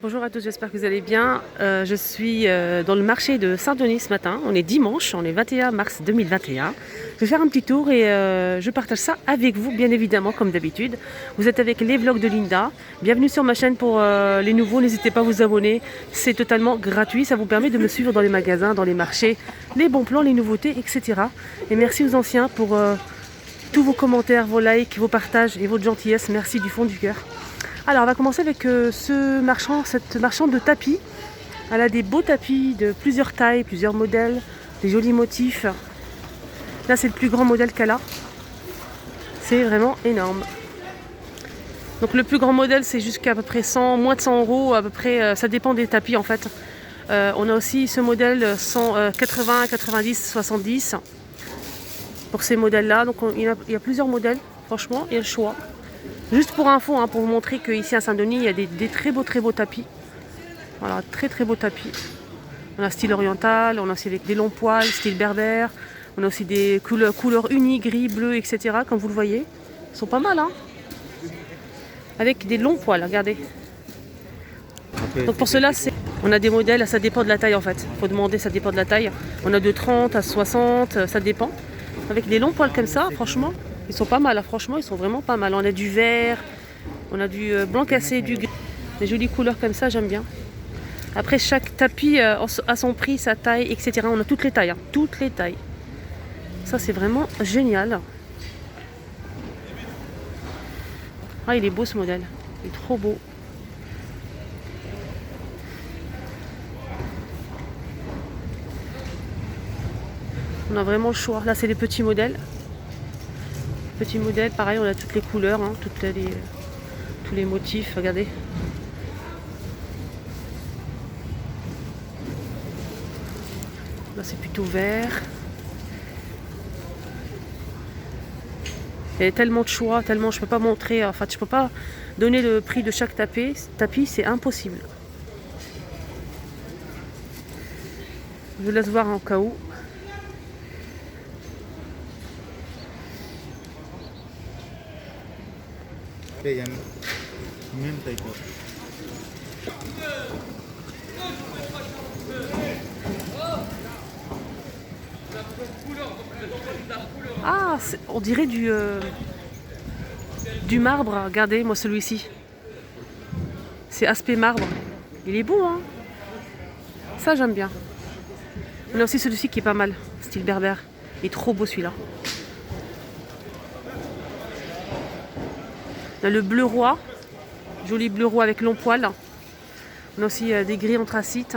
Bonjour à tous, j'espère que vous allez bien. Je suis dans le marché de Saint-Denis ce matin. On est dimanche, on est 21 mars 2021. Je vais faire un petit tour et je partage ça avec vous, bien évidemment, comme d'habitude. Vous êtes avec les vlogs de Linda. Bienvenue sur ma chaîne pour les nouveaux. N'hésitez pas à vous abonner. C'est totalement gratuit. Ça vous permet de me suivre dans les magasins, dans les marchés, les bons plans, les nouveautés, etc. Et merci aux anciens pour tous vos commentaires, vos likes, vos partages et votre gentillesse. Merci du fond du cœur. Alors on va commencer avec cette marchande de tapis. Elle a des beaux tapis de plusieurs tailles, plusieurs modèles, des jolis motifs. Là c'est le plus grand modèle qu'elle a. C'est vraiment énorme. Donc le plus grand modèle c'est jusqu'à peu près 100, moins de 100 euros, à peu près, ça dépend des tapis en fait. On a aussi ce modèle 180, 90, 70 pour ces modèles là. Donc il y a plusieurs modèles, franchement, il y a le choix. Juste pour info, pour vous montrer qu'ici à Saint-Denis, il y a des très beaux tapis. Voilà, très beaux tapis. On a style oriental, on a aussi avec des longs poils, style berbère. On a aussi des couleurs unies, gris, bleu, etc. Comme vous le voyez. Ils sont pas mal, hein. Avec des longs poils, regardez. Donc pour cela, on a des modèles, ça dépend de la taille en fait. Il faut demander, ça dépend de la taille. On a de 30 à 60, ça dépend. Avec des longs poils comme ça, franchement. Ils sont pas mal, hein. Franchement, ils sont vraiment pas mal. On a du vert, on a du blanc cassé, du gris. Des jolies couleurs comme ça, j'aime bien. Après, chaque tapis a son prix, sa taille, etc. On a toutes les tailles, hein. Toutes les tailles. Ça, c'est vraiment génial. Ah, il est beau ce modèle. Il est trop beau. On a vraiment le choix. Là, c'est les petits modèles. Petit modèle, pareil, on a toutes les couleurs, hein, tous les motifs, regardez. Là c'est plutôt vert. Il y a tellement de choix, tellement je peux pas montrer, en fait je peux pas donner le prix de chaque tapis, c'est impossible. Je vous laisse voir en cas où. Ah, on dirait du marbre. Regardez, moi celui-ci. C'est aspect marbre. Il est beau, hein. Ça, j'aime bien. On a aussi celui-ci qui est pas mal, style berbère. Il est trop beau celui-là. On a le bleu roi. Joli bleu roi avec long poil. On a aussi des gris anthracite.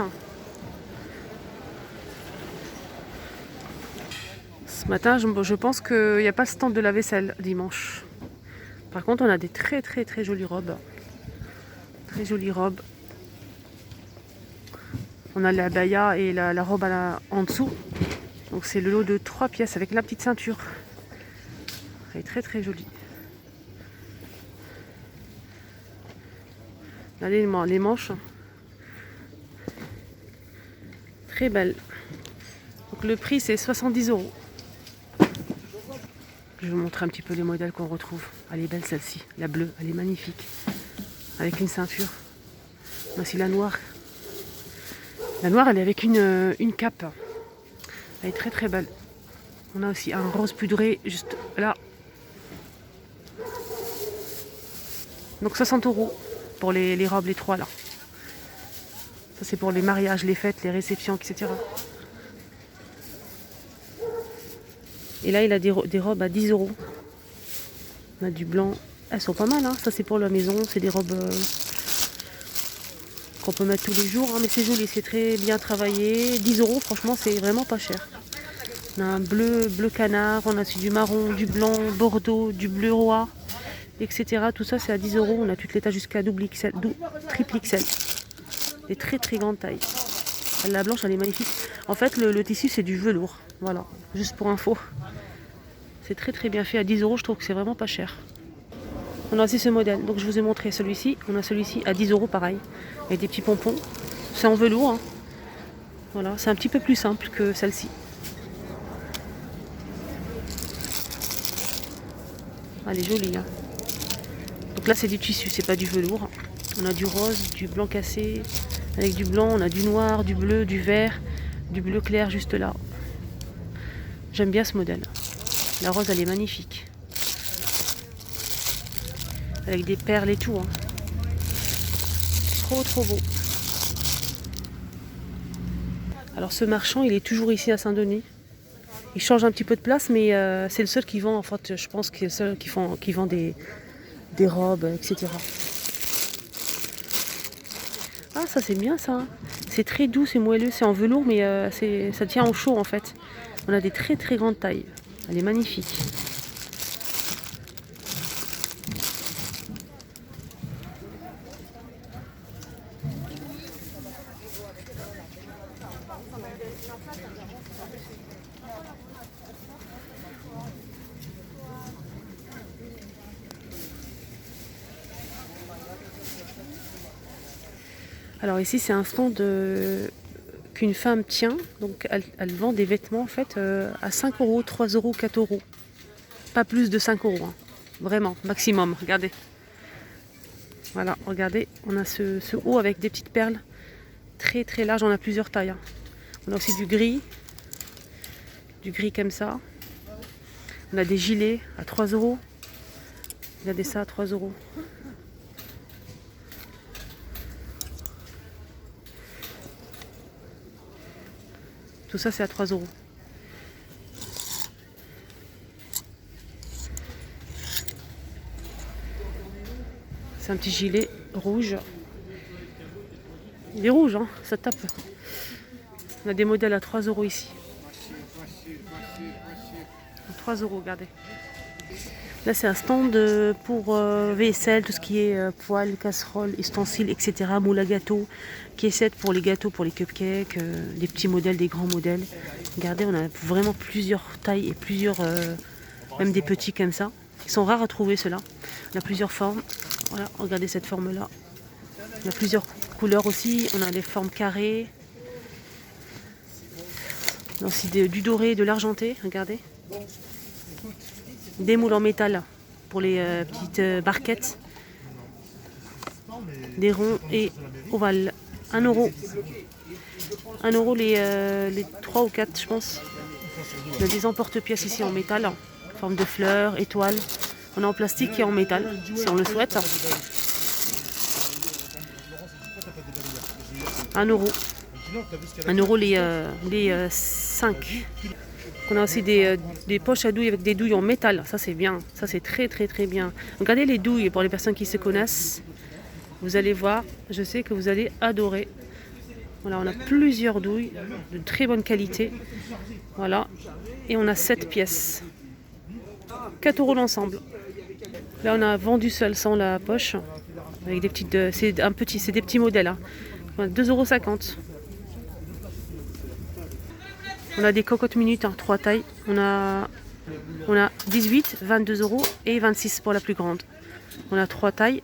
Ce matin, je pense qu'il n'y a pas de stand de la vaisselle dimanche. Par contre, on a des très jolies robes. Très jolies robes. On a la baya et la robe en dessous. Donc c'est le lot de 3 pièces avec la petite ceinture. Elle est très jolie. Regardez les manches. Très belle. Donc le prix c'est 70 €. Je vais vous montrer un petit peu les modèles qu'on retrouve. Elle est belle celle-ci, la bleue, elle est magnifique. Avec une ceinture. On a aussi la noire. La noire elle est avec une cape. Elle est très belle. On a aussi un rose poudré juste là. Donc 60 € pour les robes, les 3 là. Ça c'est pour les mariages, les fêtes, les réceptions, etc. Et là il a des robes à 10 €. On a du blanc. Elles sont pas mal, hein. Ça c'est pour la maison. C'est des robes qu'on peut mettre tous les jours, hein. Mais c'est joli, c'est très bien travaillé. 10 €, franchement c'est vraiment pas cher. On a un bleu canard, on a aussi du marron, du blanc, bordeaux, du bleu roi, etc. Tout ça c'est à 10 €. On a toutes les tailles jusqu'à triple XL. Des très grandes tailles. La blanche elle est magnifique. En fait le tissu c'est du velours. Voilà, juste pour info. C'est très bien fait. À 10 €, je trouve que c'est vraiment pas cher. On a aussi ce modèle. Donc je vous ai montré celui-ci. On a celui-ci à 10 € pareil. Avec des petits pompons. C'est en velours, hein. Voilà, c'est un petit peu plus simple que celle-ci. Elle est jolie, hein. Donc là c'est du tissu, c'est pas du velours. On a du rose, du blanc cassé, avec du blanc, on a du noir, du bleu, du vert, du bleu clair juste là. J'aime bien ce modèle. La rose, elle est magnifique. Avec des perles et tout. Hein. Trop beau. Alors ce marchand, il est toujours ici à Saint-Denis. Il change un petit peu de place, mais c'est le seul qui vend, en fait, je pense qu'il est le seul qui vend des robes, etc. Ah, ça c'est bien ça. C'est très doux, c'est moelleux, c'est en velours, mais ça tient au chaud en fait. On a des très grandes tailles. Elle est magnifique. Alors ici c'est un stand qu'une femme tient, donc elle vend des vêtements en fait à 5 euros, 3 euros, 4 euros. Pas plus de 5 euros, hein. Vraiment, maximum, regardez. Voilà, regardez, on a ce haut avec des petites perles très large, on a plusieurs tailles. Hein. On a aussi du gris comme ça. On a des gilets à 3 euros. Regardez ça à 3 euros. Tout ça, c'est à 3 euros. C'est un petit gilet rouge. Il est rouge, hein, ça tape. On a des modèles à 3 euros ici. 3 euros, regardez. Là, c'est un stand pour vaisselle, tout ce qui est poêle, casserole, ustensiles, etc. Moule à gâteau, caissette pour les gâteaux, pour les cupcakes, des petits modèles, des grands modèles. Regardez, on a vraiment plusieurs tailles et plusieurs, même des petits comme ça. Ils sont rares à trouver ceux-là. On a plusieurs formes. Voilà, regardez cette forme-là. On a plusieurs couleurs aussi. On a des formes carrées. On a aussi du doré, de l'argenté, regardez. Des moules en métal pour les petites barquettes. Des ronds et ovales. 1 euro. 1 euro les 3 ou 4, je pense. On a des emporte-pièces ici en métal, en forme de fleurs, étoiles. On a en plastique et en métal, si on le souhaite. 1 euro. 1 euro les 5. On a aussi des poches à douilles avec des douilles en métal. Ça c'est bien. Ça c'est très bien. Regardez les douilles pour les personnes qui se connaissent. Vous allez voir. Je sais que vous allez adorer. Voilà, on a plusieurs douilles de très bonne qualité. Voilà. Et on a 7 pièces. 4 euros l'ensemble. Là on a vendu seul sans la poche. Avec des petites. C'est des petits modèles. Hein. 2,50 €. On a des cocottes minutes, hein, 3 tailles. On a 18, 22 euros et 26 pour la plus grande. On a 3 tailles.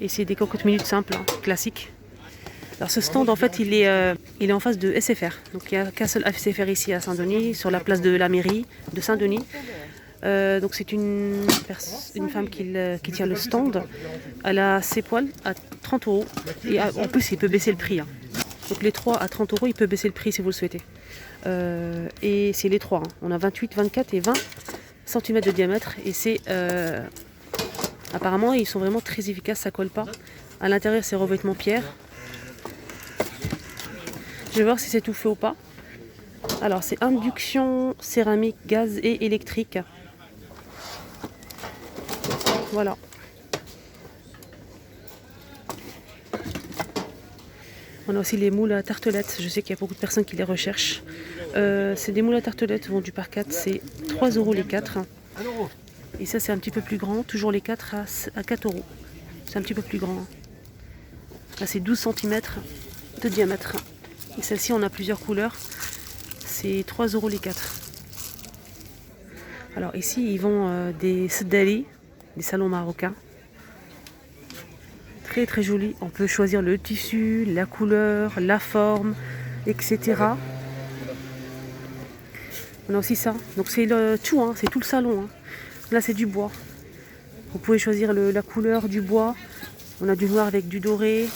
Et c'est des cocottes minutes simples, hein, classiques. Alors ce stand, en fait, il est en face de SFR. Donc il n'y a qu'un seul SFR ici à Saint-Denis, sur la place de la mairie de Saint-Denis. Donc c'est une femme qui tient le stand. Elle a ses poils à 30 euros. Et en plus, il peut baisser le prix. Hein. Donc les 3 à 30 euros, il peut baisser le prix si vous le souhaitez. Et c'est les 3. Hein. On a 28, 24 et 20 cm de diamètre. Et c'est apparemment, ils sont vraiment très efficaces, ça colle pas. À l'intérieur, c'est revêtement pierre. Je vais voir si c'est tout fait ou pas. Alors, c'est induction, céramique, gaz et électrique. Voilà. On a aussi les moules à tartelettes. Je sais qu'il y a beaucoup de personnes qui les recherchent. C'est des moules à tartelettes vendus par 4. C'est 3 euros les 4. Et ça, c'est un petit peu plus grand. Toujours les 4 à 4 euros. C'est un petit peu plus grand. Là, c'est 12 cm de diamètre. Et celle-ci, on a plusieurs couleurs. C'est 3 euros les 4. Alors ici, ils vendent des sedali, des salons marocains. Très joli. On peut choisir le tissu, la couleur, la forme, etc. On a aussi ça. Donc c'est tout, hein, c'est tout le salon. Hein. Là, c'est du bois. Vous pouvez choisir la couleur du bois. On a du noir avec du doré.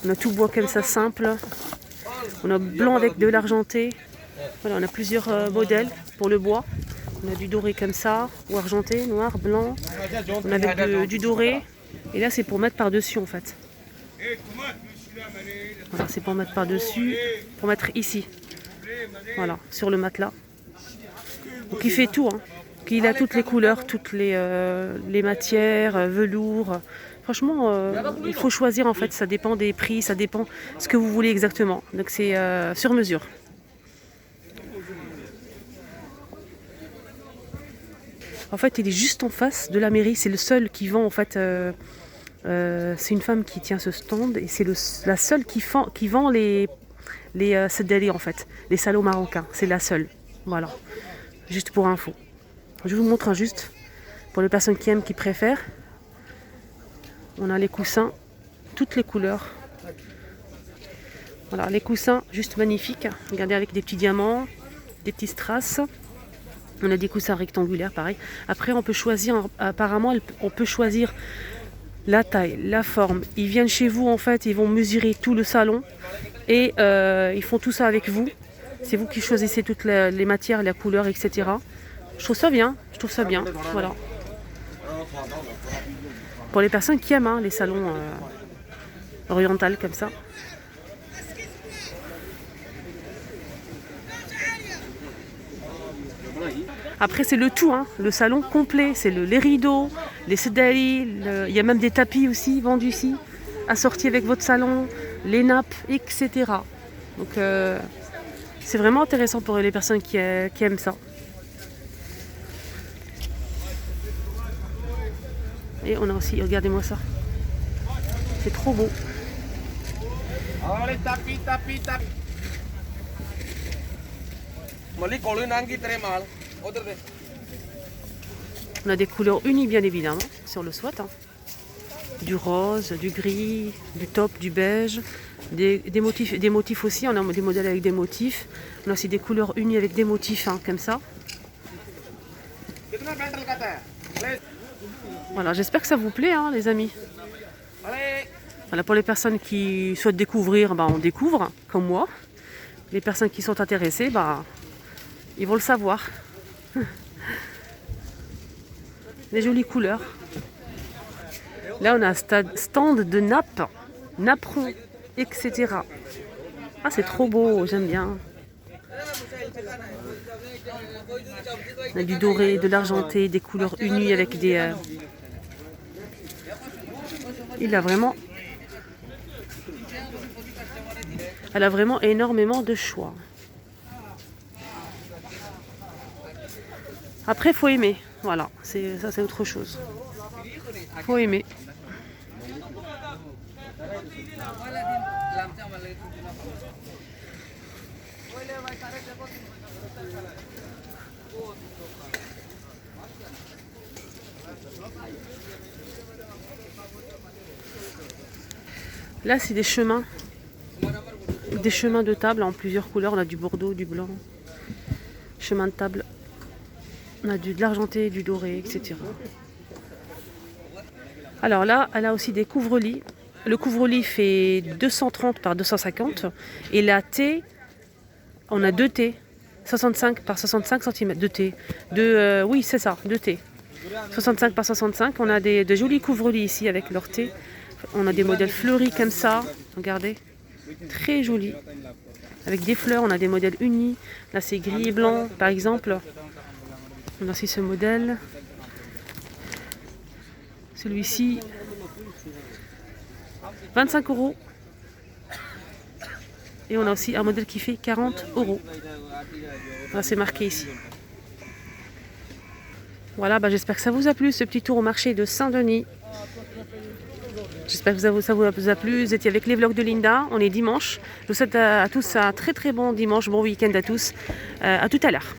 On a tout bois comme ça, simple. On a blanc avec de l'argenté. Voilà, on a plusieurs modèles pour le bois. On a du doré comme ça, ou argenté, noir, blanc. On a avec du doré. Et là, c'est pour mettre par-dessus, en fait. Voilà, c'est pour mettre par-dessus, pour mettre ici. Voilà, sur le matelas. Donc il fait tout, hein. Il a toutes les couleurs, toutes les matières, velours. Franchement, il faut choisir en fait, ça dépend des prix, ça dépend ce que vous voulez exactement. Donc c'est sur mesure. En fait, il est juste en face de la mairie, c'est le seul qui vend en fait. C'est une femme qui tient ce stand et c'est la seule qui vend les sedali en fait, les salauds marocains. C'est la seule. Voilà, juste pour info. Je vous montre juste pour les personnes qui aiment, qui préfèrent. On a les coussins, toutes les couleurs. Voilà, les coussins juste magnifiques. Regardez avec des petits diamants, des petits strass. On a des coussins rectangulaires, pareil. Après, on peut choisir. Apparemment, on peut choisir la taille, la forme. Ils viennent chez vous en fait, ils vont mesurer tout le salon et ils font tout ça avec vous. C'est vous qui choisissez toutes les matières, la couleur, etc. Je trouve ça bien, voilà. Pour les personnes qui aiment les salons orientaux comme ça. Après c'est le tout, le salon complet, c'est les rideaux, les sedali, il y a même des tapis aussi vendus ici, assortis avec votre salon, les nappes, etc. Donc c'est vraiment intéressant pour les personnes qui aiment ça. Et on a aussi, regardez-moi ça. C'est trop beau. On a des couleurs unies bien évidemment sur le SWAT. Du rose, du gris, du taupe, du beige. Des motifs aussi, on a des modèles avec des motifs. On a aussi des couleurs unies avec des motifs comme ça. Voilà, j'espère que ça vous plaît les amis. Voilà, pour les personnes qui souhaitent découvrir, on découvre, comme moi. Les personnes qui sont intéressées, ils vont le savoir. Des jolies couleurs. Là, on a un stand de nappes, napperons, etc. Ah, c'est trop beau, j'aime bien. On a du doré, de l'argenté, des couleurs unies avec des... Elle a vraiment énormément de choix. Après, faut aimer. Voilà, ça c'est autre chose. Faut aimer. Là, c'est des chemins de table en plusieurs couleurs. On a du bordeaux, du blanc, chemin de table. On a de l'argenté, du doré, etc. Alors là, elle a aussi des couvre-lits. Le couvre-lit fait 230 par 250. Et la T, on a 2 T. 65 par 65 cm de T. Oui, c'est ça, 2 T. 65 par 65. On a de jolis couvre-lits ici avec leur T. On a des modèles fleuris comme ça. Regardez. Très jolis. Avec des fleurs, on a des modèles unis. Là, c'est gris et blanc, par exemple. On a aussi ce modèle. Celui-ci, 25 €. Et on a aussi un modèle qui fait 40 €. Voilà, c'est marqué ici. Voilà, j'espère que ça vous a plu, ce petit tour au marché de Saint-Denis. J'espère que ça vous a plu. Vous étiez avec les vlogs de Linda. On est dimanche. Je vous souhaite à tous un très très bon dimanche, bon week-end à tous. À tout à l'heure.